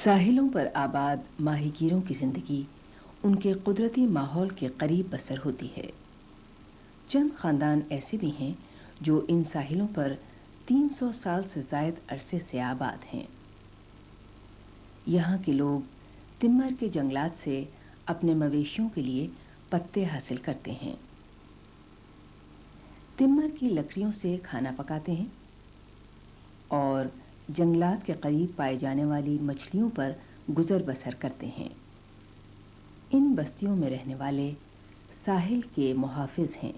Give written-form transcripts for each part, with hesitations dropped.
साहिलों पर आबाद माहीगीरों की ज़िंदगी उनके कुदरती माहौल के करीब बसर होती है। चंद ख़ानदान ऐसे भी हैं जो इन साहिलों पर 300 साल से ज़ायद अरसे से आबाद हैं। यहाँ के लोग तिम्मर के जंगलात से अपने मवेशियों के लिए पत्ते हासिल करते हैं। तिम्मर की लकड़ियों से खाना पकाते हैं और जंगलात के करीब पाए जाने वाली मछलियों पर गुजर बसर करते हैं। इन बस्तियों में रहने वाले साहिल के मुहाफिज हैं।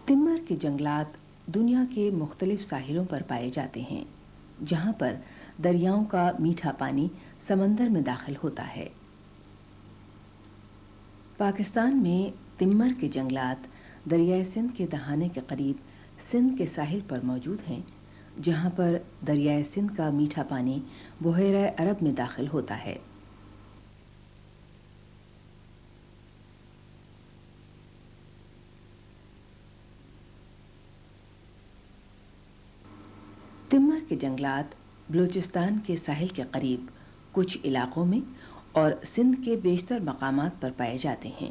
तिम्मर के जंगलात दुनिया के मुख्तलिफ साहिलों पर पाए जाते हैं, जहाँ पर दरियाओं का मीठा पानी समंदर में दाखिल होता है। पाकिस्तान में तिम्मर के जंगलात दरियाए सिंध के दहाने के करीब सिंध के साहिल पर मौजूद हैं, जहाँ पर दरियाए सिंध का मीठा पानी बहैरा अरब में दाखिल होता है। तिम्मर के जंगलात बलूचिस्तान के साहिल के करीब कुछ इलाकों में और सिंध के बेशतर मकामात पर पाए जाते हैं।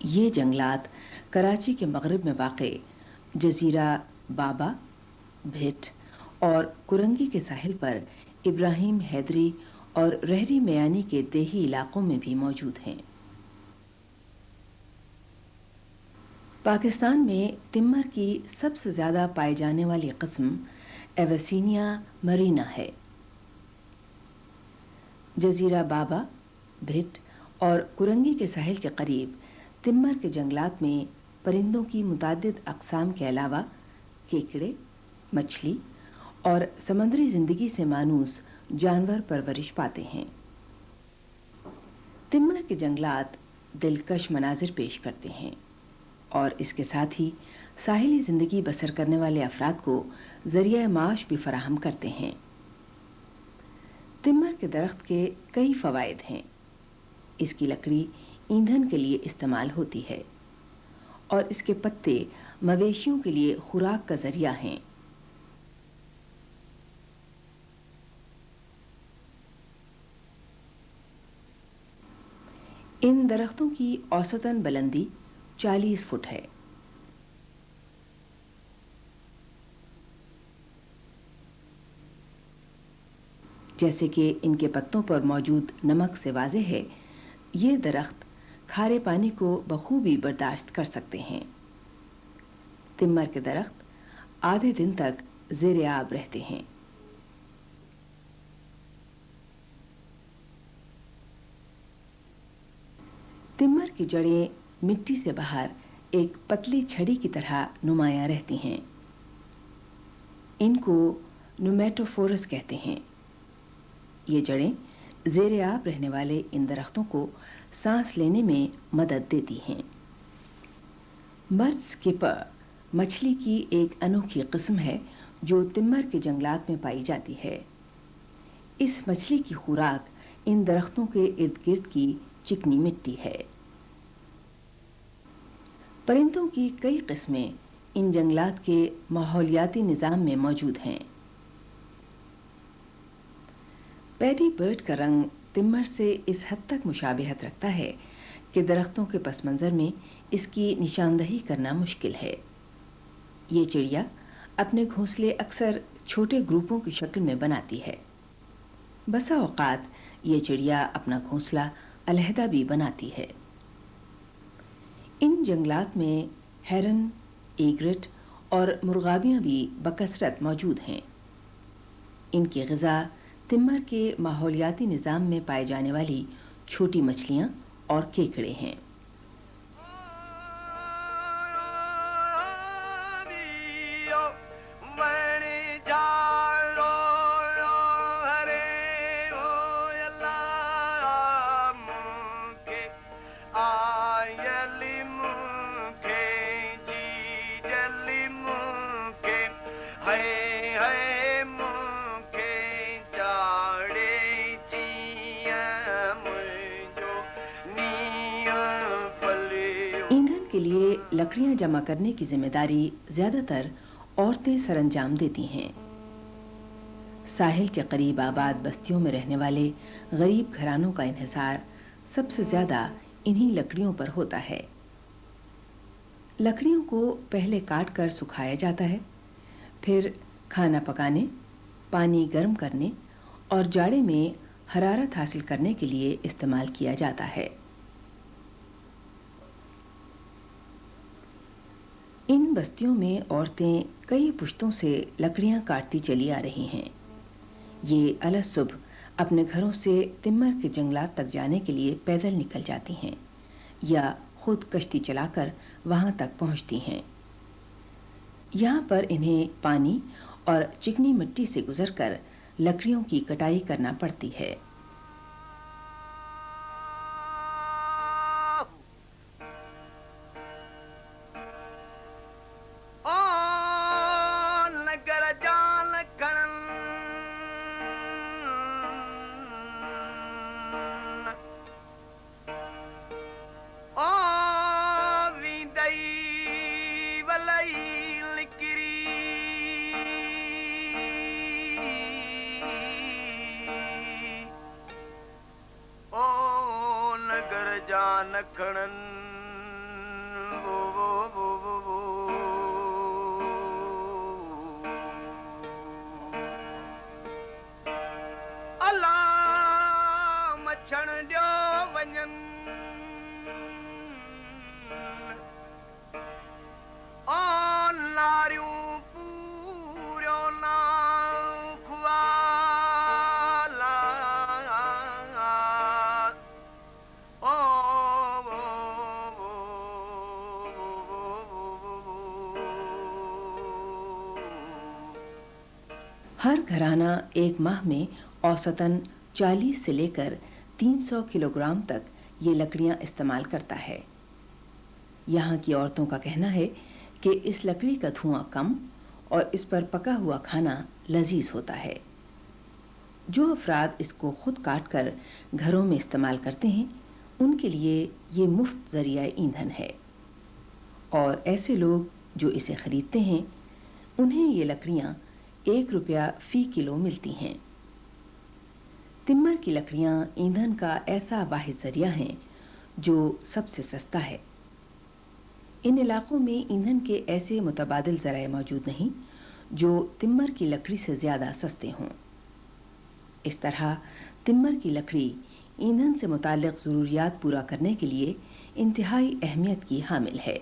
ये जंगलात कराची के मगरिब में वाक़े जज़ीरा बाबा, भिट और कुरंगी के साहिल पर इब्राहिम हैदरी और रहरी मयानी के देही इलाकों में भी मौजूद हैं। पाकिस्तान में तिम्मर की सबसे ज़्यादा पाई जाने वाली किस्म एवेसिनिया मरीना है। जज़ीरा बाबा, भिट और कुरंगी के साहिल के करीब तिम्मर के जंगलात में परिंदों की मुतादिद अक़साम के अलावा केकड़े, मछली और समंदरी ज़िंदगी से मानूस जानवर परवरिश पाते हैं। तिम्मर के जंगलात दिलकश मनाजिर पेश करते हैं और इसके साथ ही साहिली ज़िंदगी बसर करने वाले अफराद को ज़रिया माश भी फराहम करते हैं। तिम्मर के दरख्त के कई फ़वाइद हैं। इसकी लकड़ी ईंधन के लिए इस्तेमाल होती है और इसके पत्ते मवेशियों के लिए खुराक का ज़रिया हैं। इन दरख्तों की औसतन बुलंदी 40 फुट है। जैसे कि इनके पत्तों पर मौजूद नमक से वाज़ेह है, ये दरख्त खारे पानी को बखूबी बर्दाश्त कर सकते हैं। तिम्मर के दरख्त आधे दिन तक ज़ेरे आब रहते हैं। तिम्मर की जड़ें मिट्टी से बाहर एक पतली छड़ी की तरह नुमायां रहती हैं। इनको नुमेटोफोरस कहते हैं। ये जड़ें ज़ेरे आब रहने वाले इन दरख्तों को सांस लेने में मदद देती हैं। मर्ज स्किपर मछली की एक अनोखी किस्म है जो तिम्मर के जंगलात में पाई जाती है। इस मछली की खुराक इन दरख्तों के इर्द गिर्द की चिकनी मिट्टी है। परिंदों की कई किस्में इन जंगलात के माहौलियाती निज़ाम में मौजूद हैं। पैडी बर्ड का रंग तिम्मर से इस हद तक मुशाबिहत रखता है कि दरख्तों के पस मंज़र में इसकी निशानदही करना मुश्किल है। ये चिड़िया अपने घोंसले अक्सर छोटे ग्रुपों की शक्ल में बनाती है। बसा औकात ये चिड़िया अपना घोंसला अलहदा भी बनाती है। इन जंगलात में हेरन, एग्रेट और मुर्गाबियाँ भी बकसरत मौजूद हैं। इनकी ग़िज़ा तिम्मर के माहौलियाती निज़ाम में पाए जाने वाली छोटी मछलियाँ और केकड़े हैं। के लिए लकड़ियां जमा करने की जिम्मेदारी ज्यादातर औरतें सरंजाम देती हैं। साहिल के करीब आबाद बस्तियों में रहने वाले गरीब घरानों का इन्हिसार सबसे ज्यादा इन्हीं लकड़ियों पर होता है। लकड़ियों को पहले काट कर सुखाया जाता है, फिर खाना पकाने, पानी गर्म करने और जाड़े में हरारत हासिल करने के लिए इस्तेमाल किया जाता है। इन बस्तियों में औरतें कई पुश्तों से लकड़ियां काटती चली आ रही हैं। ये अलग सुबह अपने घरों से तिम्मर के जंगलात तक जाने के लिए पैदल निकल जाती हैं या खुद कश्ती चलाकर वहां तक पहुंचती हैं। यहाँ पर इन्हें पानी और चिकनी मिट्टी से गुजरकर लकड़ियों की कटाई करना पड़ती है। हर घराना एक माह में औसतन 40 से लेकर 300 किलोग्राम तक ये लकड़ियां इस्तेमाल करता है। यहाँ की औरतों का कहना है कि इस लकड़ी का धुआं कम और इस पर पका हुआ खाना लजीज होता है। जो अफराद इसको खुद काट कर घरों में इस्तेमाल करते हैं, उनके लिए ये मुफ्त ज़रिया ईंधन है, और ऐसे लोग जो इसे ख़रीदते हैं उन्हें ये लकड़ियाँ 1 रुपया फ़ी किलो मिलती हैं। तिम्मर की लकड़ियाँ ईंधन का ऐसा वाहिद ज़रिया हैं जो सबसे सस्ता है। इन इलाक़ों में ईंधन के ऐसे मुतबादिल ज़राए मौजूद नहीं जो तिम्मर की लकड़ी से ज़्यादा सस्ते हों। इस तरह तिम्मर की लकड़ी ईंधन से मुताल्लिक़ ज़रूरियात पूरा करने के लिए इंतहाई अहमियत की हामिल है।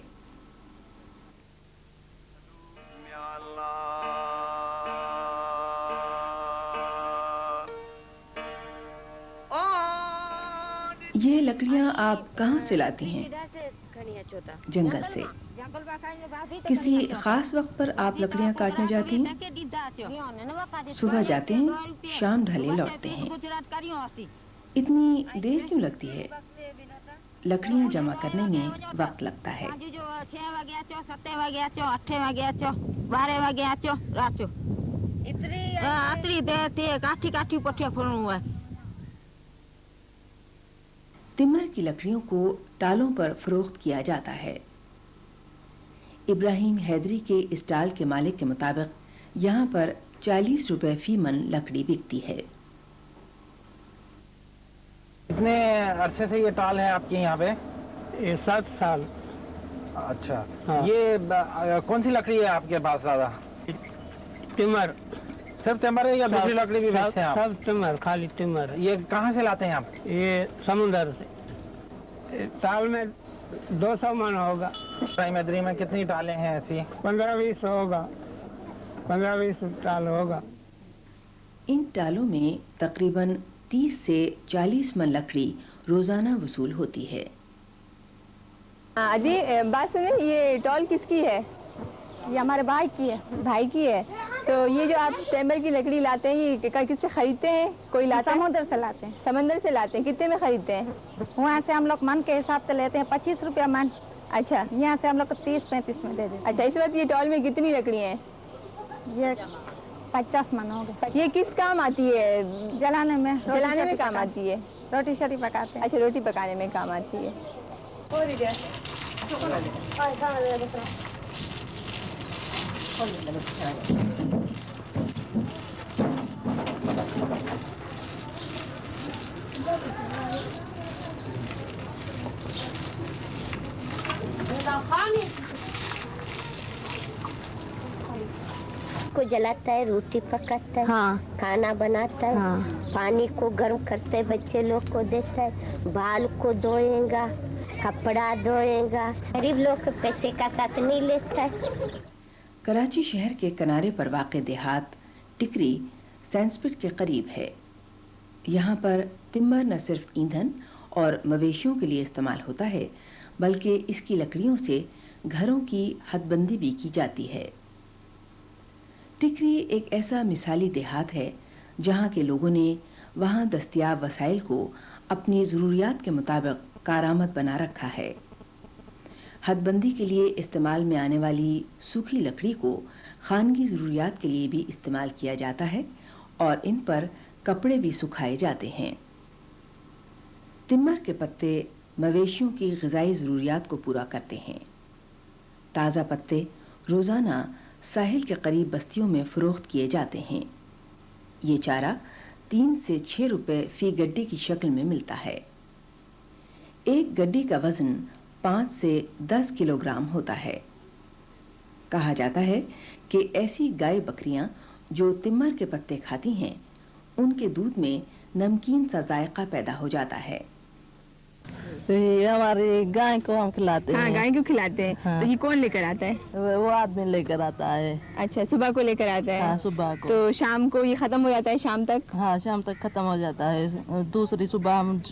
ये लकड़ियाँ आप कहाँ से लाती हैं? जंगल से। किसी खास वक्त पर आप लकड़ियाँ काटने जाती हैं? सुबह जाते हैं, शाम ढले लौटते हैं। इतनी देर क्यों लगती है? लकड़ियाँ जमा करने में वक्त लगता है। तिम्मर की लकड़ियों को टालों पर फरोख्त किया जाता है। इब्राहिम हैदरी के इस टाल के मालिक के मुताबिक यहाँ पर 40 रुपए फी मन लकड़ी बिकती है। कितने अरसे से ये टाल है आपके यहाँ पे? 7 साल। अच्छा, हाँ। ये कौन सी लकड़ी है आपके पास ज़्यादा? तिमर। सिर्फ टिम्बर है या दूसरी लकड़ी भी बेचते हैं आप? सब टिमर, खाली टिमर है। ये कहाँ से लाते हैं आप? ये समुंदर से। साल में 200 मन होगा। मदरी में कितनी टालें हैं ऐसी? 15-20 होगा, 15-20 टाल होगा। इन टालों में तकरीबन 30 से 40 मन लकड़ी रोजाना वसूल होती है। आदि बात सुने, ये टॉल किसकी है? ये हमारे भाई की है। भाई की है। तो ये जो आप टेम्बर की लकड़ी लाते हैं ये किससे खरीदते हैं? कोई लाता है? समुद्र से लाते हैं। समंदर से लाते हैं। कितने में खरीदते हैं? वहाँ से हम लोग मन के हिसाब से लेते हैं, 25 रुपया मन। अच्छा, यहाँ से हम लोग को 30-35 में दे देते अच्छा। इस वक्त ये टॉल में कितनी लकड़ियाँ हैं? हैं। ये 50 मन हो गए। ये किस काम आती है? जलाने में, जलाने में काम आती है। रोटी शोटी पकाते हैं। अच्छा, रोटी पकाने में काम आती है। को जलाता है, रोटी पकाता है, हाँ। खाना बनाता है, हाँ। पानी को गर्म करते है, बच्चे लोग को देता है, बाल को धोएगा, कपड़ा धोएगा। गरीब लोग के पैसे का साथ नहीं लेता है। कराची शहर के किनारे पर वाक़ देहात टिकरी सैंडस्पिट के करीब है। यहाँ पर तिम्बर न सिर्फ ईंधन और मवेशियों के लिए इस्तेमाल होता है, बल्कि इसकी लकड़ियों से घरों की हदबंदी भी की जाती है। टिकरी एक ऐसा मिसाली देहात है जहाँ के लोगों ने वहाँ दस्तयाब वसाइल को अपनी ज़रूरियात के मुताबिक कारआमद बना रखा है। हदबंदी के लिए इस्तेमाल में आने वाली सूखी लकड़ी को खानगी ज़रूरियात के लिए भी इस्तेमाल किया जाता है और इन पर कपड़े भी सुखाए जाते हैं। तिम्बर के पत्ते मवेशियों की ग़िज़ाई ज़रूरियात को पूरा करते हैं। ताज़ा पत्ते रोज़ाना साहिल के करीब बस्तियों में फ़रोख्त किए जाते हैं। ये चारा 3 से 6 रुपए फ़ी गड्डी की शक्ल में मिलता है। एक गड्डी का वज़न 5 से 10 किलोग्राम होता है। कहा जाता है कि ऐसी गाय बकरियां जो तिम्बर के पत्ते खाती हैं, उनके दूध में नमकीन सा जायका पैदा हो जाता है। तो ये हमारी गाय को हम खिलाते हाँ, हैं। गाय को खिलाते हैं। हाँ। तो ये कौन लेकर आता है? वो आदमी लेकर आता है। अच्छा, सुबह को लेकर आता है। हाँ, सुबह को। तो शाम को ये खत्म हो जाता है? शाम तक? हाँ, शाम तक खत्म हो जाता है। दूसरी सुबह हम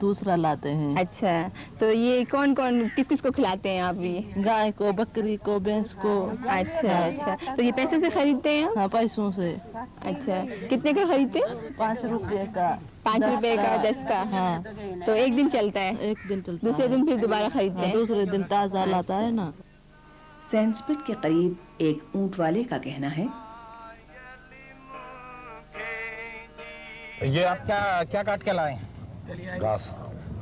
दूसरा लाते हैं। अच्छा, तो ये कौन कौन किस किस को खिलाते हैं आप? ये गाय को, बकरी को, भैंस को। अच्छा अच्छा। तो ये पैसे से खरीदते हैं? हाँ, पैसों से। अच्छा, कितने का खरीदते हैं? 5 रुपए का, 5 रुपए का, 10 का। हाँ, तो एक दिन चलता है, एक दिन चलता दूसरे है। दिन फिर दोबारा खरीदते हाँ, हैं। दूसरे दिन ताज़ा लाता है ना। सैंडस्पिट के करीब एक ऊंट वाले का कहना है, ये आप क्या क्या काट के लाए? घास,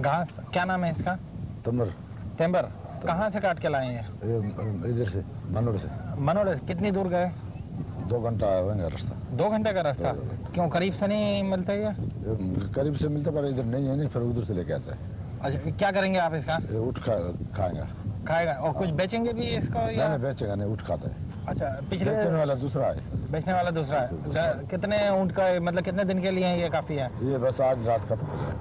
घास। क्या नाम है इसका? तमर, टेम्बर। कहाँ से काट के लाए हैं? इधर से मनोड़ से मनोड़ से। कितनी दूर गए? 2 घंटा होगा रास्ता। 2 घंटे का रास्ता। क्यों, करीब से नहीं मिलता ये? करीब से मिलता पर इधर नहीं है, नहीं फिर उधर से लेके आता है। अच्छा, क्या करेंगे आप इसका? उठ खाएगा। खाएगा और कुछ बेचेंगे भी इसको या? नहीं बेचेगा नहीं, उठ खाता है। अच्छा, पिछले बेचने वाला दूसरा है। बेचने वाला दूसरा है। कितने ऊँट का, मतलब कितने दिन के लिए ये काफी है? ये बस आज रात खत्म हो जाए।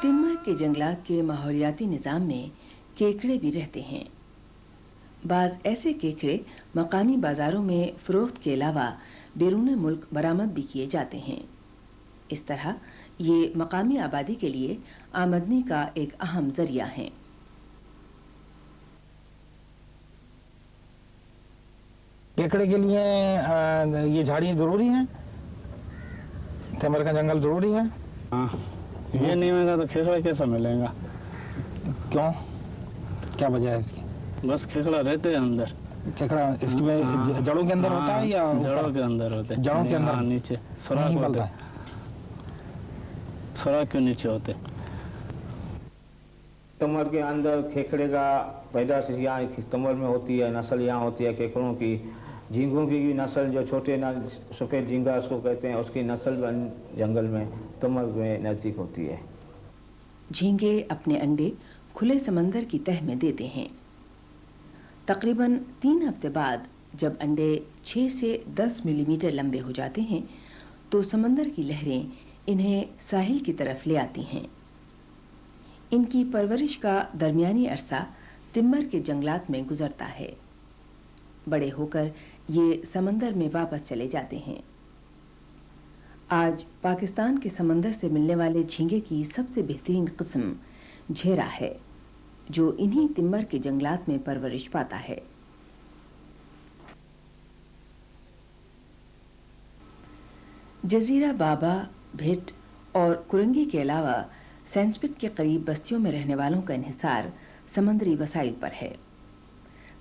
तिम्बर के जंगलात के माहौलियाती निज़ाम में केकड़े भी रहते हैं। बाज़ ऐसे केकड़े मकामी बाज़ारों में फ़रोख्त के अलावा बैरून मुल्क बरामद भी किए जाते हैं। इस तरह ये मकामी आबादी के लिए आमदनी का एक अहम ज़रिया हैं। केकड़े के लिए ये झाड़ियाँ जरूरी हैं, तिमर का जंगल जरूरी है। हाँ, ये नहीं मिलेगा तो खेखड़ा कैसा मिलेगा? क्यों, क्या वजह है इसकी? बस खेखड़ा रहते हैं अंदर। केकड़ा इसमें जड़ों के अंदर होता है या जड़ों के अंदर होते हैं? जड़ों के अंदर? हाँ, नीचे सुराख नहीं होते पलता हैं। है। सुराख के नीचे होते। तमर के अंदर खेखड़े का पैदाश यहाँ तमर में होती है, नस्ल यहाँ होती है केकड़ों की। झींगों की भी नस्ल, जो छोटे सफ़ेद झींगा उसको कहते हैं, उसकी नस्ल जंगल में तमर में नज़दीक होती है। झींगे अपने अंडे खुले समंदर की तह में देते हैं। तकरीबन 3 हफ्ते बाद जब अंडे 6 से 10 मिलीमीटर लंबे हो जाते हैं तो समंदर की लहरें इन्हें साहिल की तरफ ले आती हैं। इनकी परवरिश का दरमियानी अरसा तिम्बर के जंगलात में गुजरता है। बड़े होकर ये समंदर में वापस चले जाते हैं। आज पाकिस्तान के समंदर से मिलने वाले झींगे की सबसे बेहतरीन किस्म झेरा है, जो इन्हीं तिम्बर के जंगलात में परवरिश पाता है। जजीरा बाबा, भिट और कुरंगी के अलावा सैंसपिट के करीब बस्तियों में रहने वालों का इन्हिसार समंदरी वसाइल पर है।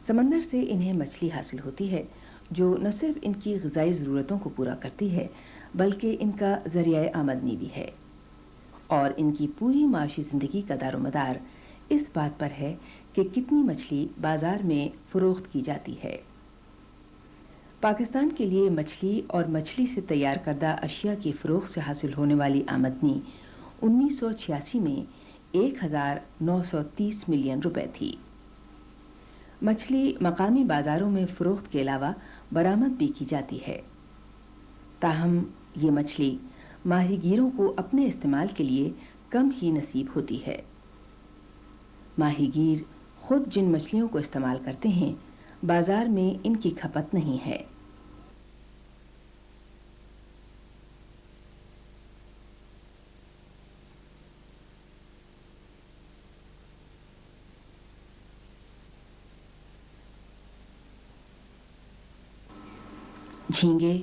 समंदर से इन्हें मछली हासिल होती है, जो न सिर्फ इनकी ग़िज़ाई ज़रूरतों को पूरा करती है बल्कि इनका ज़रिया आमदनी भी है, और इनकी पूरी माशी ज़िंदगी का दारोमदार इस बात पर है कि कितनी मछली बाज़ार में फ़रोख्त की जाती है। पाकिस्तान के लिए मछली और मछली से तैयार करदा अशिया की फ़रोख्त से हासिल होने वाली आमदनी 1986 में 1930 मिलियन रुपए थी। मछली मकामी बाज़ारों में फ़रोख्त के अलावा बरामद भी की जाती है। ताहम ये मछली माहीगीरों को अपने इस्तेमाल के लिए कम ही नसीब होती है। माहीगीर खुद जिन मछलियों को इस्तेमाल करते हैं, बाज़ार में इनकी खपत नहीं है। झींगे,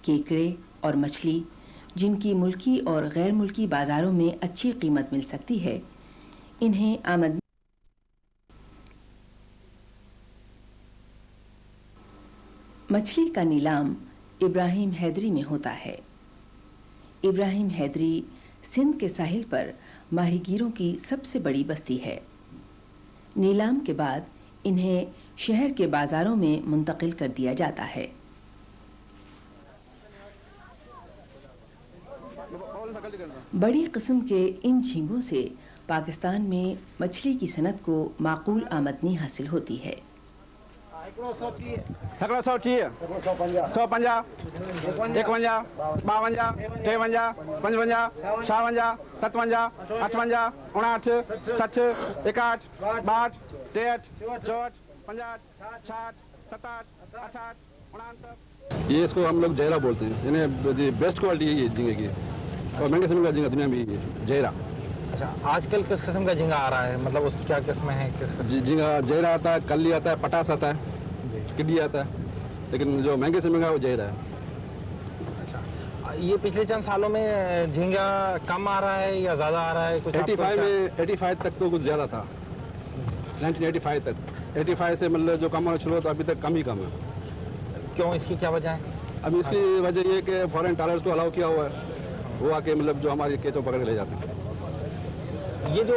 केकड़े और मछली जिनकी मुल्की और गैर मुल्की बाज़ारों में अच्छी कीमत मिल सकती है, इन्हें आमदनी मछली का नीलाम इब्राहिम हैदरी में होता है। इब्राहिम हैदरी सिंध के साहिल पर माहीगीरों की सबसे बड़ी बस्ती है। नीलाम के बाद इन्हें शहर के बाज़ारों में मुंतकिल कर दिया जाता है। बड़ी किस्म के इन झींगों से पाकिस्तान में मछली की सनत को माकूल आमदनी हासिल होती है। 150, 150, 150, 51, 52, 53, 55, 56, 57, 58, 59, 60, 61, 62, 63, 64, 65, 66, 67, 68, 69। ये इसको हम लोग जैरा बोलते हैं, यानी बेस्ट क्वालिटी है ये झींगे की, और महंगे समय का झींगा दुनिया में ये जैरा। अच्छा, आजकल किस किस्म का झींगा आ रहा है, मतलब उसकी क्या किस्म है? किस किस्म? झींगा जैरा आता है, कल्ली आता है, पटास आता है, किड्डी आता है, लेकिन जो महंगे समय का वो जैरा है। अच्छा, ये पिछले चंद सालों में झींगा कम आ रहा है या ज़्यादा आ रहा है? कुछ 85 तक तो कुछ ज़्यादा था, 1985 तक। 85 से मतलब जो कम होना शुरू हुआ, अभी तक कम ही कम है। क्यों, इसकी क्या वजह है? अभी इसकी वजह ये कि फॉरेन ट्रालर्स को अलाउ किया हुआ है, वो आके मतलब जो हमारी केचों पकड़ के ले जाते हैं। ये जो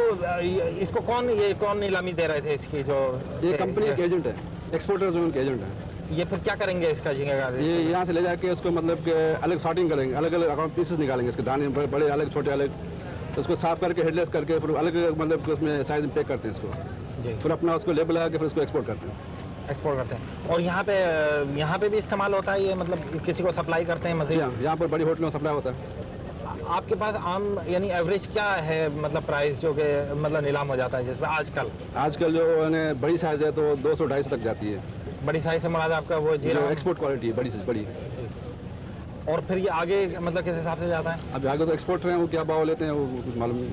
इसको कौन नीलामी दे रहे थे इसकी? जो ये कंपनी के एजेंट है, एक्सपोर्टर्स के एजेंट है। ये फिर क्या करेंगे इसका झींगे का? ये यहाँ से ले जाके उसको मतलब कि अलग सॉर्टिंग करेंगे, अलग अलग पीसेस निकालेंगे, इसके दाने बड़े अलग छोटे अलग, उसको साफ करके हेडलेस करके फिर अलग मतलब उसमें साइज में पैक करते हैं इसको, फिर अपना उसको लेबल लगा के फिर उसको एक्सपोर्ट करते हैं। एक्सपोर्ट करते हैं। और यहाँ पे भी इस्तेमाल होता है ये, मतलब किसी को सप्लाई करते हैं मज़ीद? यहाँ पर बड़ी होटलों में सप्लाई होता है। आपके पास आम यानी एवरेज क्या है, मतलब प्राइस जो कि मतलब नीलाम हो जाता है जिसमें आजकल जो है बड़ी साइज है तो 200-250 तक जाती है। बड़ी साइज से मुराद आपका वो जीरा एक्सपोर्ट क्वालिटी है, बड़ी। और फिर ये आगे मतलब किस हिसाब से जाता है? अभी आगे तो एक्सपोर्टर हैं, वो क्या भाव लेते हैं वो कुछ मालूम नहीं।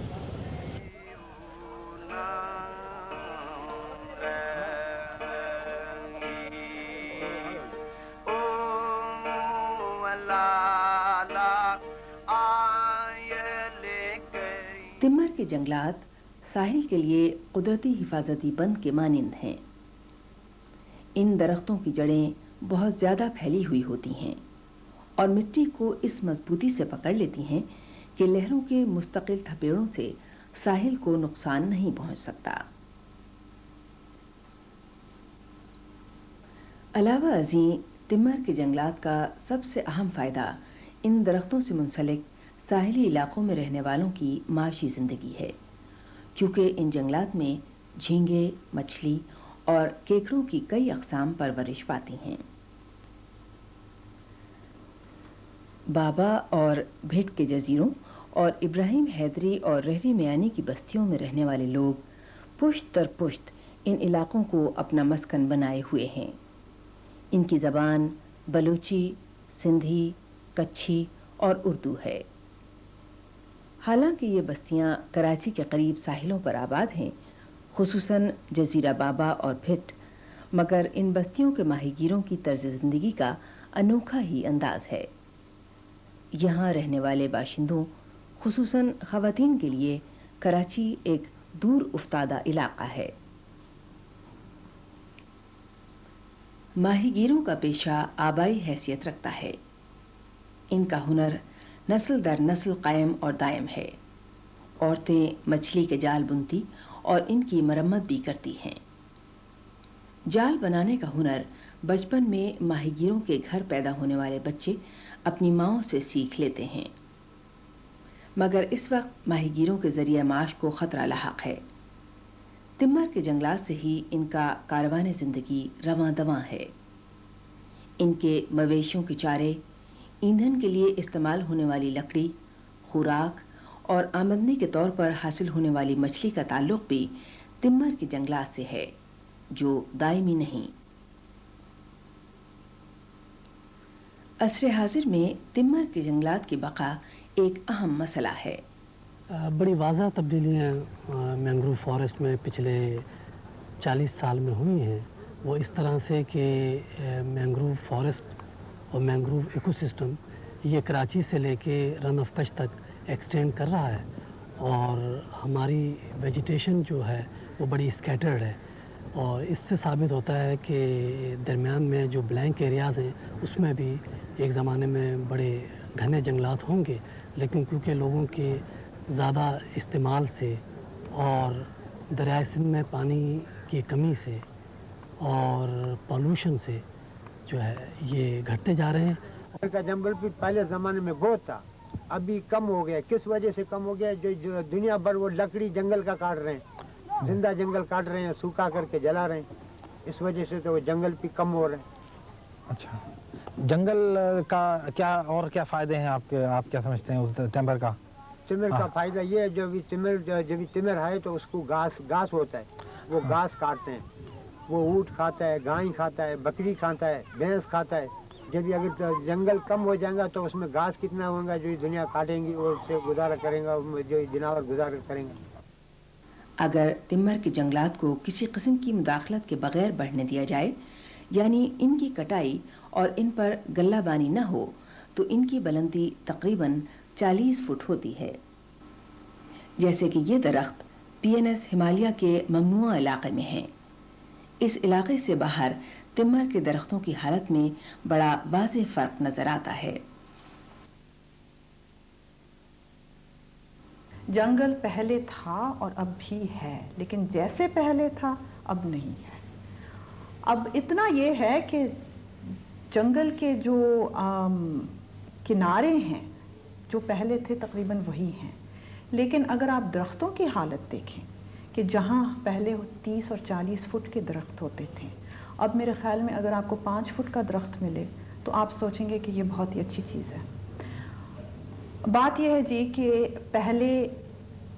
के जंगलात साहिल के लिए कुदरती हिफाजती बंद के मानिंद हैं। इन दरख्तों की जड़ें बहुत ज़्यादा फैली हुई होती हैं और मिट्टी को इस मजबूती से पकड़ लेती हैं कि लहरों के मुस्तकिल थपेड़ों से साहिल को नुकसान नहीं पहुंच सकता। अलावा अज़ीं तिम्मर के जंगलात का सबसे अहम फ़ायदा इन दरख्तों से मुंसलिक साहिली इलाकों में रहने वालों की माशी ज़िंदगी है, क्योंकि इन जंगलात में झींगे, मछली और केकड़ों की कई अक़साम परवरिश पाती हैं। बाबा और भिट के जजीरों और इब्राहिम हैदरी और रहरी मियानी की बस्तियों में रहने वाले लोग पुश्त दर पुश्त इन इलाकों को अपना मस्कन बनाए हुए हैं। इनकी ज़बान बलूची, सिंधी, कच्छी और उर्दू है। हालांकि ये बस्तियां कराची के करीब साहिलों पर आबाद हैं, खुसूसन जजीरा बाबा और भिट, मगर इन बस्तियों के माहीगीरों की तर्ज ज़िंदगी का अनोखा ही अंदाज है। यहाँ रहने वाले बाशिंदों, खुसूसन ख़वातीन के लिए कराची एक दूर उफ्तादा इलाका है। माहीगीरों का पेशा आबाई हैसियत रखता है। इनका हुनर नस्ल दर नस्ल कायम और दायम है। औरतें मछली के जाल बुनती और इनकी मरम्मत भी करती हैं। जाल बनाने का हुनर बचपन में माहीगीरों के घर पैदा होने वाले बच्चे अपनी माँओं से सीख लेते हैं, मगर इस वक्त माहीगीरों के ज़रिए माश को ख़तरा लाहक है। तिम्मर के जंगलात से ही इनका कारवान ज़िंदगी रवां दवां है। इनके मवेशियों के चारे, ईंधन के लिए इस्तेमाल होने वाली लकड़ी, खुराक और आमदनी के तौर पर हासिल होने वाली मछली का ताल्लुक़ भी तिम्मर के जंगलात से है, जो दायमी नहीं। असर हाजिर में तिम्मर के जंगलात की बका एक अहम मसला है। बड़ी वाज़ह तब्दीलियाँ मैंग्रोव फॉरेस्ट में पिछले 40 साल में हुई हैं। वो इस तरह से कि मैंग्रोव फॉरेस्ट और मैंग्रोव इकोसिस्टम ये कराची से लेके रन ऑफ कच्छ तक एक्सटेंड कर रहा है और हमारी वेजिटेशन जो है वो बड़ी स्कैटर्ड है और इससे साबित होता है कि दरमियान में जो ब्लैंक एरियाज़ हैं उसमें भी एक ज़माने में बड़े घने जंगलात होंगे, लेकिन क्योंकि लोगों के ज़्यादा इस्तेमाल से और दरियाए सिंध में पानी की कमी से और पॉल्यूशन से जो है ये घटते जा रहे हैं। का जंगल भी पहले ज़माने में बहुत था, अभी कम हो गया। किस वजह से कम हो गया? जो दुनिया भर वो लकड़ी जंगल का काट रहे हैं, जिंदा जंगल काट रहे हैं, सूखा करके जला रहे हैं, इस वजह से तो वो जंगल भी कम हो रहे हैं। अच्छा, जंगल का क्या और क्या फ़ायदे हैं आपके, आप क्या समझते हैं उस टिम्बर का? टिम्बर का फ़ायदा ये है, जब भी टिम्बर है तो उसको घास होता है, वो घास काटते हैं। वो ऊँट खाता है, गाय खाता है, बकरी खाता है, भैंस खाता है। जब अगर तो जंगल कम हो जाएगा तो उसमें घास कितना होगा जो दुनिया काटेंगी और उससे गुजारा करेगा, जो जानवर गुजारा करेंगे। अगर तिम्मर के जंगलात को किसी किस्म की मुदाखलत के बगैर बढ़ने दिया जाए, यानी इनकी कटाई और इन पर गल्लाबानी न हो, तो इनकी बुलंदी तकरीबन 40 फुट होती है। जैसे कि ये दरख्त PNS हिमालय के ममनुआ इलाके में है। इस इलाके से बाहर तिम्मर के दरख्तों की हालत में बड़ा वाज़ेह फ़र्क नज़र आता है। जंगल पहले था और अब भी है, लेकिन जैसे पहले था अब नहीं है। अब इतना ये है कि जंगल के जो किनारे हैं जो पहले थे तकरीबन वही हैं, लेकिन अगर आप दरख्तों की हालत देखें कि जहाँ पहले 30 और 40 फुट के दरख्त होते थे, अब मेरे ख्याल में अगर आपको 5 फुट का दरख्त मिले तो आप सोचेंगे कि ये बहुत ही अच्छी चीज़ है। बात यह है जी कि पहले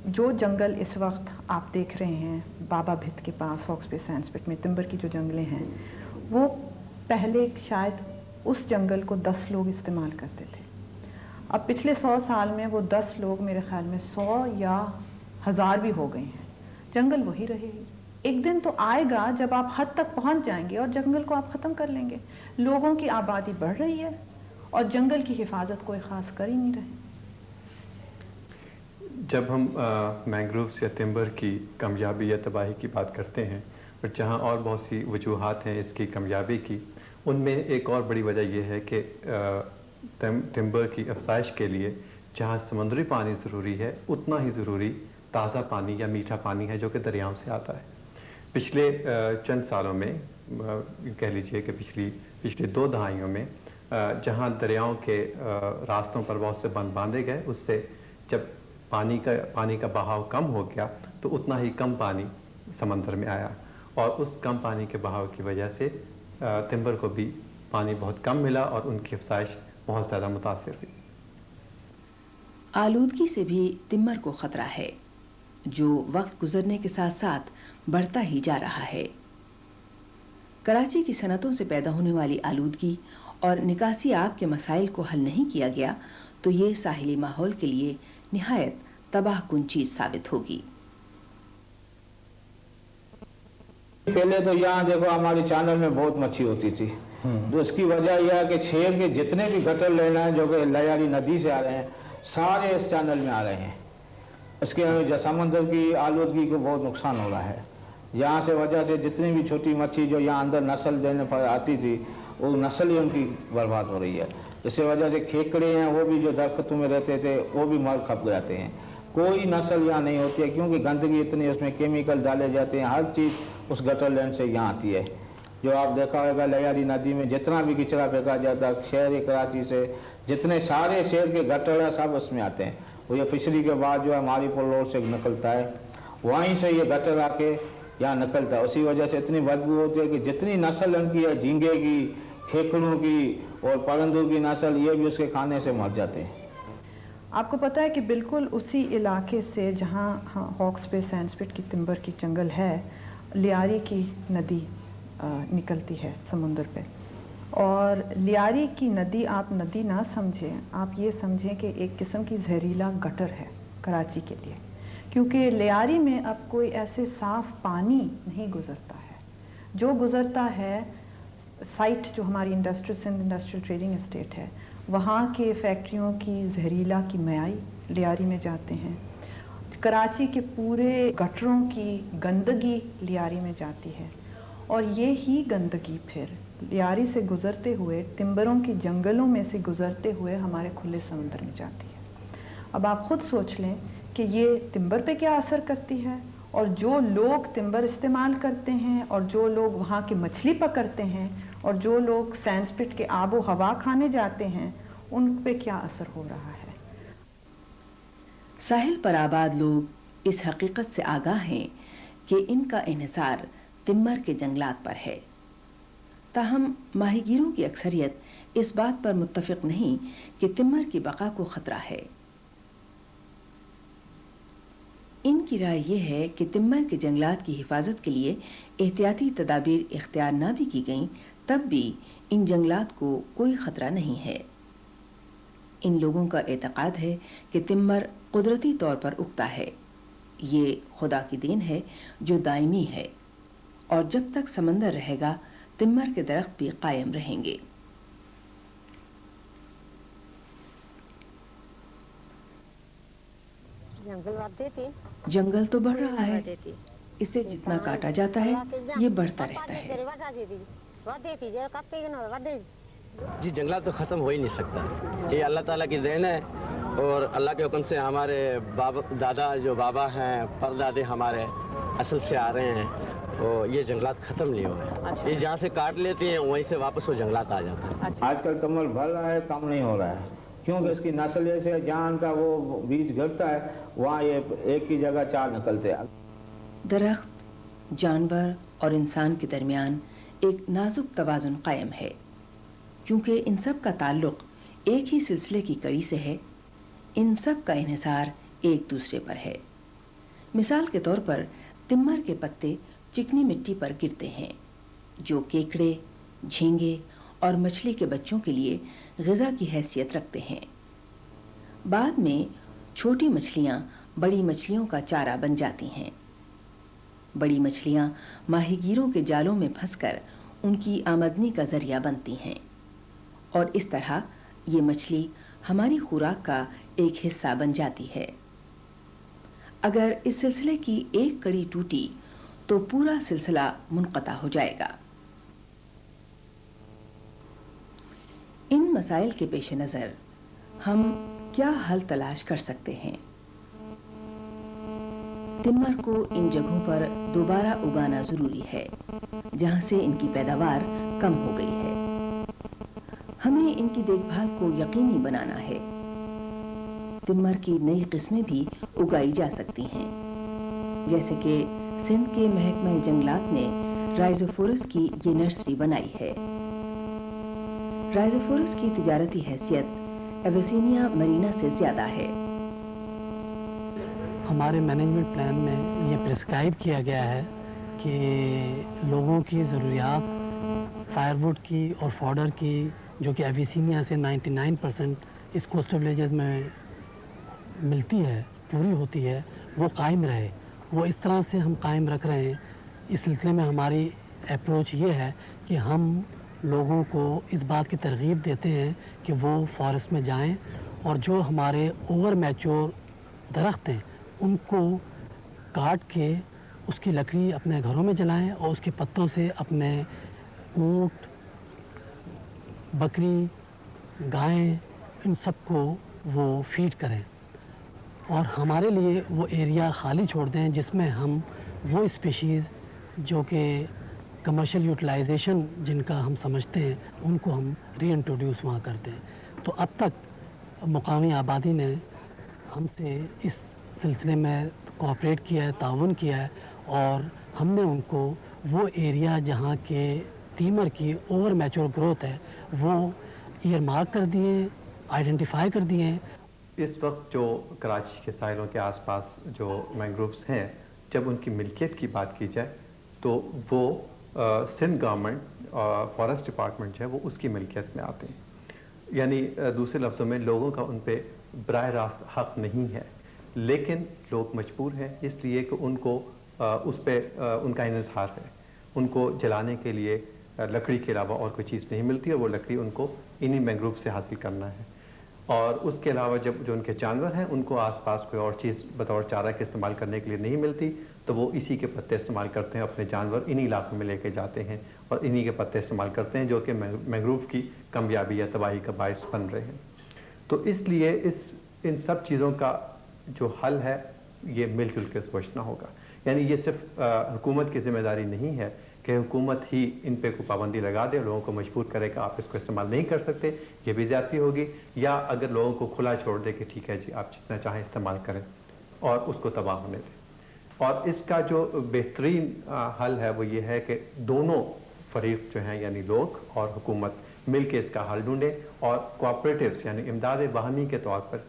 जो जंगल इस वक्त आप देख रहे हैं बाबा भित के पास, हॉक्स बे सैंड्स में तिम्बर की जो जंगलें हैं, वो पहले शायद उस जंगल को 10 लोग इस्तेमाल करते थे। अब पिछले 100 साल में वो 10 लोग मेरे ख्याल में 100 या 1000 भी हो गए हैं। जंगल वही रहेगी। एक दिन तो आएगा जब आप हद तक पहुंच जाएंगे और जंगल को आप ख़त्म कर लेंगे। लोगों की आबादी बढ़ रही है और जंगल की हिफाजत कोई ख़ास कर ही नहीं रहे। جب ہم مینگرووز یا ٹمبر کی کامیابی یا تباہی کی بات کرتے ہیں، اور جہاں اور بہت سی وجوہات ہیں اس کی کامیابی کی، ان میں ایک اور بڑی وجہ یہ ہے کہ ٹمبر کی افزائش کے لیے جہاں سمندری پانی ضروری ہے، اتنا ہی ضروری تازہ پانی یا میٹھا پانی ہے جو کہ دریاؤں سے آتا ہے۔ پچھلے چند سالوں میں، کہہ لیجئے کہ پچھلے 2 دہائیوں میں، جہاں دریاؤں کے راستوں پر بہت سے بند باندھے گئے، اس سے جب پانی کا بہاؤ کم ہو گیا تو اتنا ہی کم پانی سمندر میں آیا، اور اس کم پانی کے بہاؤ کی وجہ سے ٹمبر کو بھی پانی بہت کم ملا اور ان کی افزائش بہت زیادہ متاثر ہوئی۔ آلودگی سے بھی ٹمبر کو خطرہ ہے، جو وقت گزرنے کے ساتھ ساتھ بڑھتا ہی جا رہا ہے۔ کراچی کی صنعتوں سے پیدا ہونے والی آلودگی اور نکاسی آب کے مسائل کو حل نہیں کیا گیا تو یہ ساحلی ماحول کے لیے نہایت تباہ کن چیز ثابت ہوگی۔ پہلے تو یہاں دیکھو ہماری چینل میں بہت مچھلی ہوتی تھی، تو اس کی وجہ یہ ہے کہ شہر کے جتنے بھی گٹر لینا ہیں جو کہ لیاری ندی سے آ رہے ہیں، سارے اس چینل میں آ رہے ہیں۔ اس کے سمندر کی آلودگی کو بہت نقصان ہو رہا ہے۔ یہاں سے وجہ سے جتنی بھی چھوٹی مچھلی جو یہاں اندر نسل دینے پر آتی تھی، وہ نسل ہی ان کی برباد ہو رہی ہے۔ اس وجہ سے کھیکڑے ہیں، وہ بھی جو درختوں میں رہتے تھے وہ بھی مر کھپ جاتے ہیں۔ کوئی نسل یہاں نہیں ہوتی ہے کیونکہ گندگی اتنی، اس میں کیمیکل ڈالے جاتے ہیں، ہر چیز اس گٹر لینڈ سے یہاں آتی ہے۔ جو آپ دیکھا ہوگا لیاری ندی میں جتنا بھی کچرا پھینکا جاتا ہے شہر کراچی سے، جتنے سارے شہر کے گٹر ہیں سب اس میں آتے ہیں۔ وہ یہ فشری کے بعد جو ہے ہماری پول روڈ سے نکلتا ہے، وہیں سے یہ گٹر آ کے یہاں نکلتا ہے۔ اسی وجہ سے اتنی بدبو ہوتی ہے کہ جتنی نسل ان کی ہے، جھینگے کی، کھیکڑوں کی اور پرندوں کی نسل، یہ بھی اس کے کھانے سے مر جاتے ہیں۔ آپ کو پتہ ہے کہ بالکل اسی علاقے سے جہاں ہاکس بے سینڈسپٹ کی ٹمبر کی جنگل ہے، لیاری کی ندی نکلتی ہے سمندر پہ، اور لیاری کی ندی آپ ندی نہ سمجھیں، آپ یہ سمجھیں کہ ایک قسم کی زہریلا گٹر ہے کراچی کے لیے، کیونکہ لیاری میں اب کوئی ایسے صاف پانی نہیں گزرتا ہے۔ جو گزرتا ہے سائٹ جو ہماری انڈسٹریل ٹریڈنگ اسٹیٹ ہے، وہاں کے فیکٹریوں کی زہریلا کی میائی لیاری میں جاتے ہیں۔ کراچی کے پورے گٹروں کی گندگی لیاری میں جاتی ہے، اور یہی گندگی پھر لیاری سے گزرتے ہوئے ٹمبروں کی جنگلوں میں سے گزرتے ہوئے ہمارے کھلے سمندر میں جاتی ہے۔ اب آپ خود سوچ لیں کہ یہ ٹمبر پہ کیا اثر کرتی ہے، اور جو لوگ ٹمبر استعمال کرتے ہیں، اور جو لوگ وہاں کی مچھلی پکڑتے ہیں، اور جو لوگ سینڈسپٹ کے آب و ہوا کھانے جاتے ہیں، ان پہ کیا اثر ہو رہا ہے۔ ساحل پر آباد لوگ اس حقیقت سے آگاہ ہیں کہ ان کا انحصار ٹمبر کے جنگلات پر ہے، تاہم ماہی گیروں کی اکثریت اس بات پر متفق نہیں کہ ٹمبر کی بقا کو خطرہ ہے۔ ان کی رائے یہ ہے کہ ٹمبر کے جنگلات کی حفاظت کے لیے احتیاطی تدابیر اختیار نہ بھی کی گئیں تب بھی ان جنگلات کو کوئی خطرہ نہیں ہے۔ ان لوگوں کا اعتقاد ہے کہ ٹمبر قدرتی طور پر اگتا ہے، یہ خدا کی دین ہے جو دائمی ہے، اور جب تک سمندر رہے گا ٹمبر کے درخت بھی قائم رہیں گے۔ جنگل تو بڑھ رہا ہے، اسے جتنا کاٹا جاتا ہے یہ بڑھتا رہتا ہے۔ جی جنگلات تو ختم ہو ہی نہیں سکتا، یہ اللہ تعالیٰ کی دین ہے، اور اللہ کے حکم سے ہمارے دادا جو بابا ہیں، پردادے ہمارے اصل سے آ رہے ہیں، اور یہ جنگلات ختم نہیں ہوئے۔ یہ جہاں سے کاٹ لیتے ہیں وہیں سے واپس وہ جنگلات آ جاتے ہیں۔ آج کل ٹمبر بڑھ رہا ہے، کم نہیں ہو رہا ہے، کیونکہ اس کی نسل سے جہاں کا وہ بیج گرتا ہے وہاں یہ ایک کی جگہ 4 نکلتے ہیں۔ درخت، جانور اور انسان کے درمیان ایک نازک توازن قائم ہے، کیونکہ ان سب کا تعلق ایک ہی سلسلے کی کڑی سے ہے، ان سب کا انحصار ایک دوسرے پر ہے۔ مثال کے طور پر ٹمبر کے پتے چکنی مٹی پر گرتے ہیں، جو کیکڑے، جھینگے اور مچھلی کے بچوں کے لیے غذا کی حیثیت رکھتے ہیں۔ بعد میں چھوٹی مچھلیاں بڑی مچھلیوں کا چارہ بن جاتی ہیں۔ بڑی مچھلیاں ماہی گیروں کے جالوں میں پھنس کر ان کی آمدنی کا ذریعہ بنتی ہیں، اور اس طرح یہ مچھلی ہماری خوراک کا ایک حصہ بن جاتی ہے۔ अगर इस सिलसिले की एक कड़ी टूटी तो पूरा सिलसिला मुनक़ता हो जाएगा। इन मसाइल के पेश नज़र हम क्या हल तलाश कर सकते हैं? तिम्मर को इन जगहों पर दोबारा उगाना ज़रूरी है जहां से इनकी पैदावार कम हो गई है। हमें इनकी देखभाल को यकीनी बनाना है। तिम्मर की नई किस्में भी उगाई जा सकती हैं, जैसे कि सिंध के महकमा जंगलात ने राइजोफोरस की ये नर्सरी बनाई है। राइजोफोरस की तिजारती हैसियत एविसिनिया मरीना से ज़्यादा है। हमारे मैनेजमेंट प्लान में ये प्रिस्क्राइब किया गया है कि लोगों की ज़रूरियात फायरवुड की और फॉडर की, जो कि एविसिनिया से 99% इस कोस्टल विलेजेस में मिलती है, पूरी होती है, वो कायम रहे। वो इस तरह से हम कायम रख रहे हैं। इस सिलसिले में हमारी अप्रोच ये है कि हम लोगों को इस बात की तरगीब देते हैं कि वो फॉरेस्ट में जाएं और जो हमारे ओवर मैच्योर दरख्त हैं उनको काट के उसकी लकड़ी अपने घरों में जलाएं और उसके पत्तों से अपने ऊँट, बकरी, गायें, इन सब को वो फीड करें। और हमारे लिए वो एरिया खाली छोड़ दें जिसमें हम वो स्पीशीज़ जो कि कमर्शियल यूटिलाइजेशन जिनका हम समझते हैं उनको हम रीइंट्रोड्यूस वहाँ करते हैं। तो अब तक मुकामी आबादी ने हमसे इस सिलसिले में कोऑपरेट किया है, ताउन किया है और हमने उनको वो एरिया जहाँ के तीमर की ओवर मैच्योर ग्रोथ है वो ईयर मार्क कर दिए, आइडेंटिफाई कर दिए। इस वक्त जो कराची के साहिलों के आसपास जो मैंग्रोव्स हैं, जब उनकी मिल्कियत की बात की जाए तो वो सिंध गवर्नमेंट फॉरेस्ट डिपार्टमेंट जो है वो उसकी मिल्कियत में आते हैं। यानी दूसरे लफ्ज़ों में लोगों का उन पे बराह रास्त हक़ नहीं है, लेकिन लोग मजबूर हैं इसलिए कि उनको उस पर उनका इन्हिसार है। उनको जलाने के लिए लकड़ी के अलावा और कोई चीज़ नहीं मिलती और वो लकड़ी उनको इन्हीं मैंग्रोव से हासिल करना है। और उसके अलावा जब जो उनके जानवर हैं उनको आसपास कोई और चीज़ बतौर चारा के इस्तेमाल करने के लिए नहीं मिलती तो वो इसी के पत्ते इस्तेमाल करते हैं। अपने जानवर इन्हीं इलाकों में लेके जाते हैं और इन्हीं के पत्ते इस्तेमाल करते हैं जो कि मैंग्रोव की कामयाबी या तबाही का बायस बन रहे हैं। तो इसलिए इन सब चीज़ों का जो हल है ये मिलजुल के सोचना होगा। यानी ये सिर्फ हुकूमत की ज़िम्मेदारी नहीं है कि हुकूमत ही इन पे कोई पाबंदी लगा दे, लोगों को मजबूर करे कि आप इसको इस्तेमाल नहीं कर सकते, ये भी ज़्यादती होगी। या अगर लोगों को खुला छोड़ दे कि ठीक है जी आप जितना चाहें इस्तेमाल करें और उसको तबाह होने दें। और इसका जो बेहतरीन हल है वो ये है कि दोनों फरीक जो हैं यानी लोग और हुकूमत मिल के इसका हल ढूंढें और कोऑपरेटिव्स यानी इमदाद बाहमी के तौर पर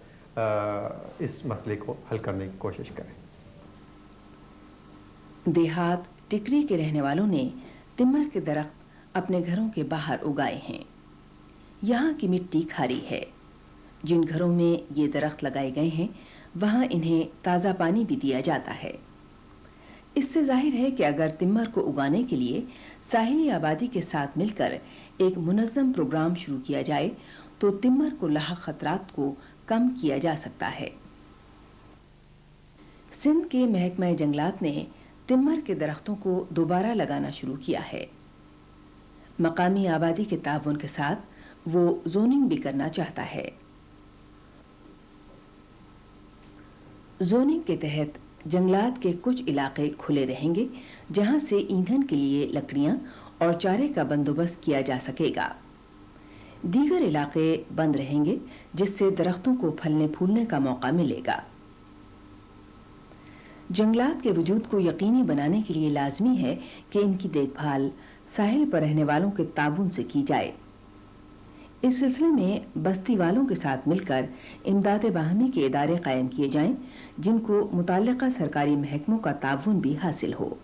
इस मसले को हल करने की कोशिश करें। देहात टिकरी के रहने वालों ने तिम्मर के दरख्त अपने घरों के बाहर उगाए हैं। यहाँ की मिट्टी खारी है। जिन घरों में ये दरख्त लगाए गए हैं वहाँ इन्हें ताज़ा पानी भी दिया जाता है। इससे जाहिर है कि अगर तिम्मर को उगाने के लिए साहिली आबादी के साथ मिलकर एक मुनज़्ज़म प्रोग्राम शुरू किया जाए तो तिम्मर को लाहक खतरात को कम किया जा सकता है। सिंध के महकमा जंगलात ने तिम्मर के दरख्तों को दोबारा लगाना शुरू किया है। मकामी आबादी के ताउन के साथ वो जोनिंग भी करना चाहता है। जोनिंग के तहत जंगलात के कुछ इलाके खुले रहेंगे जहां से ईंधन के लिए लकड़ियां और चारे का बंदोबस्त किया जा सकेगा। दीगर इलाके बंद रहेंगे जिससे दरख्तों को फलने फूलने का मौका मिलेगा। जंगलात के वजूद को यकीनी बनाने के लिए लाजमी है कि इनकी देखभाल साहिल पर रहने वालों के ताउन से की जाए। इस सिलसिले में बस्ती वालों के साथ मिलकर इमदाद बाहमी के इदारे कायम किए जाएं जिनको मुताल्लिका सरकारी महकमों का ताउन भी हासिल हो।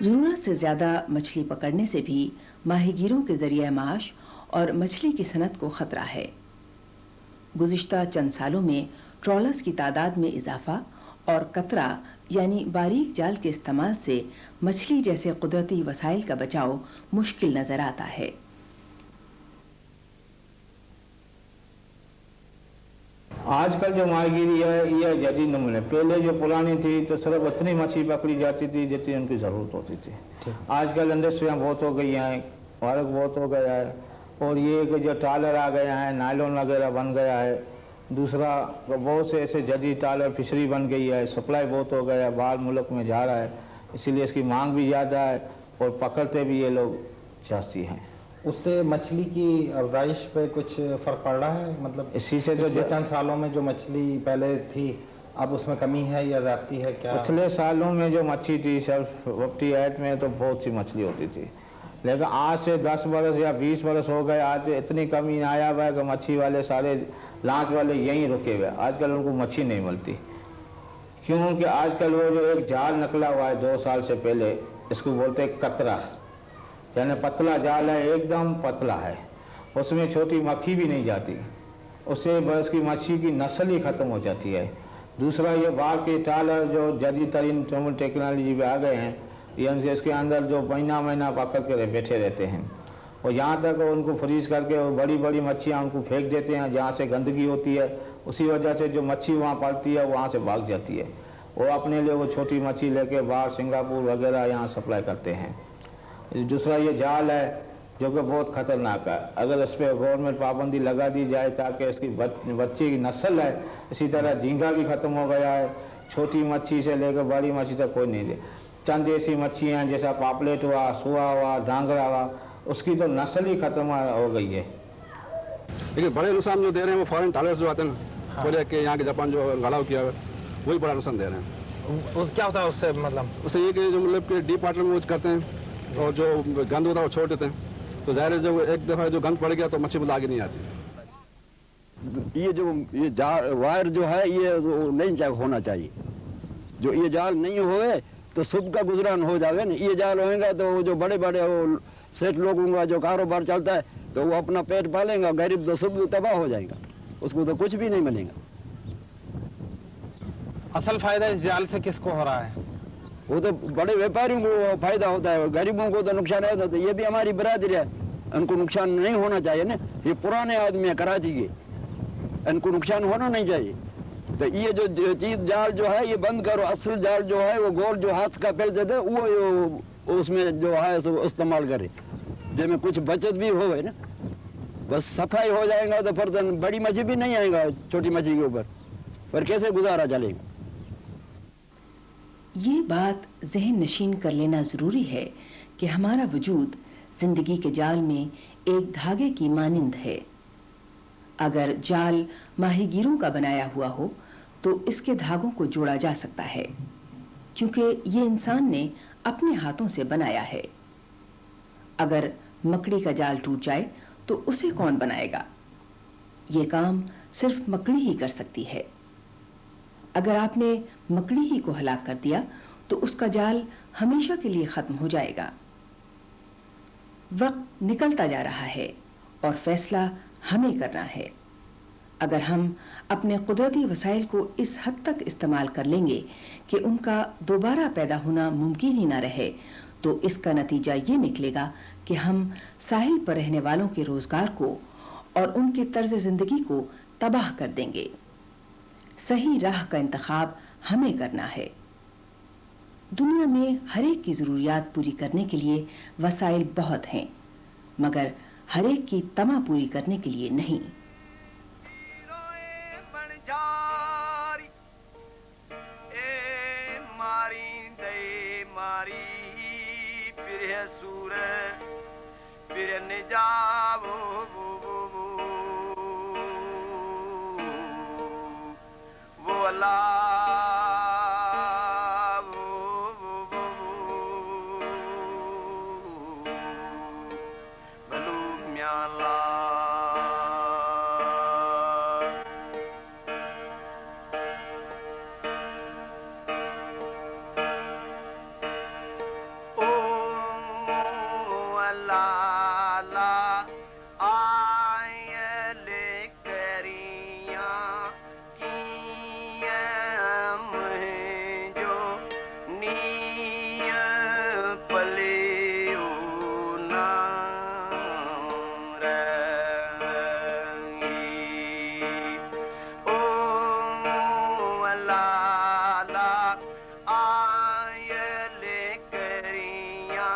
ज़रूरत से ज़्यादा मछली पकड़ने से भी माहीगीरों के ज़रिए माश और मछली की सनत को ख़तरा है। गुज़िश्ता चंद सालों में ट्रॉलर्स की तादाद में इजाफा और कतरा यानी बारीक जाल के इस्तेमाल से मछली जैसे कुदरती वसाइल का बचाव मुश्किल नज़र आता है। आजकल जो माहीगीरी है ये जदीद नमूने, पहले जो पुरानी थी तो सिर्फ उतनी मछली पकड़ी जाती थी जितनी उनकी ज़रूरत होती थी। आजकल इंडस्ट्रियाँ बहुत हो गई हैं, वर्क बहुत हो गया है, और ये कि जो टालर आ गया है, नायलॉन वगैरह बन गया है। दूसरा बहुत से ऐसे जदीद टालर फिशरी बन गई है, सप्लाई बहुत हो गया है, बाहर मुल्क में जा रहा है, इसीलिए इसकी मांग भी ज़्यादा है और पकड़ते भी ये लोग जास्ती हैं। उससे मछली की अफजाइश पे कुछ फ़र्क पड़ रहा है? मतलब इसी से जो चंद सालों में जो मछली पहले थी अब उसमें कमी है या ज़्यादती है क्या? पिछले सालों में जो मच्छी थी सिर्फ 58 में तो बहुत सी मछली होती थी, लेकिन आज से 10 बरस या 20 बरस हो गए, आज इतनी कमी आया हुआ है कि मच्छी वाले सारे लांच वाले यहीं रुके हुए। आजकल उनको मच्छी नहीं मिलती, क्योंकि आजकल वो जो एक जाल निकला हुआ है 2 साल से पहले, इसको बोलते हैं कतरा, यानी पतला जाल है, एकदम पतला है, उसमें छोटी मक्खी भी नहीं जाती, उससे बस की मच्छी की नस्ल ही ख़त्म हो जाती है। दूसरा ये बाहर के टालर जो जदीद तरीन टेक्नोलॉजी पे आ गए हैं, ये इसके अंदर जो महीना पकड़ के बैठे रहते हैं, और यहाँ तक उनको फ्रीज करके और बड़ी बड़ी मच्छियाँ उनको फेंक देते हैं जहाँ से गंदगी होती है, उसी वजह से जो मच्छी वहाँ पड़ती है वहाँ से भाग जाती है, वो अपने लिए वो छोटी मच्छी लेके बाहर सिंगापुर वगैरह यहाँ सप्लाई करते हैं। दूसरा ये जाल है जो कि बहुत ख़तरनाक है, अगर इस पर गवर्नमेंट पाबंदी लगा दी जाए ताकि इसकी बच्चे की नस्ल है। इसी तरह झींगा भी ख़त्म हो गया है, छोटी मच्छी से लेकर बड़ी मच्छी तक कोई नहीं दे। चंद ऐसी मच्छियाँ हैं जैसा पापलेट हुआ, सुआ हुआ, डांगरा हुआ, उसकी तो नस्ल ही ख़त्म हो गई है। लेकिन बड़े नुकसान जो दे रहे हैं वो फॉरेन टालर्स जो आते हैं, बोले कि यहाँ के जापान जो गड़ाव किया है वही बड़ा नुकसान दे रहे हैं। क्या होता है उससे? मतलब उससे ये कि जो मतलब कि डीप वाटर में यूज करते हैं और जो गंद होता है वो छोड़ देते हैं, तो ज़ाहिर है जब एक दफ़ा जो गंद पड़ गया तो मच्छी आगे नहीं आती। ये वायर जो है ये नहीं होना चाहिए, जो ये जाल नहीं होए तो सुबह का गुजरान हो जावे ना। ये जाल होएगा तो जो बड़े बड़े वो सेठ लोगों का जो कारोबार चलता है तो वो अपना पेट पालेगा, गरीब तो सुबह तबाह हो जाएगा, उसको तो कुछ भी नहीं मिलेगा। असल फायदा इस जाल से किसको हो रहा है? वो तो बड़े व्यापारियों को फायदा होता है, गरीबों को तो नुकसान होता है। तो ये भी हमारी बरादरी है, उनको नुकसान नहीं होना चाहिए ना। ये पुराने आदमी है कराची के, इनको नुकसान होना नहीं चाहिए। तो ये जो चीज जाल जो है ये बंद करो, असल जाल जो है वो गोल जो हाथ का पेल देते वो उसमें जो है सो इस्तेमाल करे, जिसमें कुछ बचत भी हो ना। बस सफाई हो जाएगा तो फिर बड़ी मछली भी नहीं आएगा छोटी मछली के ऊपर, पर कैसे गुजारा चलेगा। ये बात जहन नशीन कर लेना ज़रूरी है कि हमारा वजूद ज़िंदगी के जाल में एक धागे की मानिंद है। अगर जाल माहीगीरों का बनाया हुआ हो तो इसके धागों को जोड़ा जा सकता है, क्योंकि ये इंसान ने अपने हाथों से बनाया है। अगर मकड़ी का जाल टूट जाए तो उसे कौन बनाएगा? ये काम सिर्फ मकड़ी ही कर सकती है। अगर आपने मकड़ी ही को हलाक कर दिया तो उसका जाल हमेशा के लिए खत्म हो जाएगा। वक्त निकलता जा रहा है और फैसला हमें करना है। अगर हम अपने कुदरती वसाइल को इस हद तक इस्तेमाल कर लेंगे कि उनका दोबारा पैदा होना मुमकिन ही ना रहे, तो इसका नतीजा ये निकलेगा कि हम साहिल पर रहने वालों के रोजगार को और उनके तर्ज जिंदगी को तबाह कर देंगे। सही राह का इंतखाब हमें करना है। दुनिया में हर एक की ज़रूरियात पूरी करने के लिए वसाइल बहुत हैं, मगर हर एक की तमा पूरी करने के लिए नहीं। ओ लाला आयल करिया किया मुझो नीय पलियो ना रही ओ लाला आयल करिया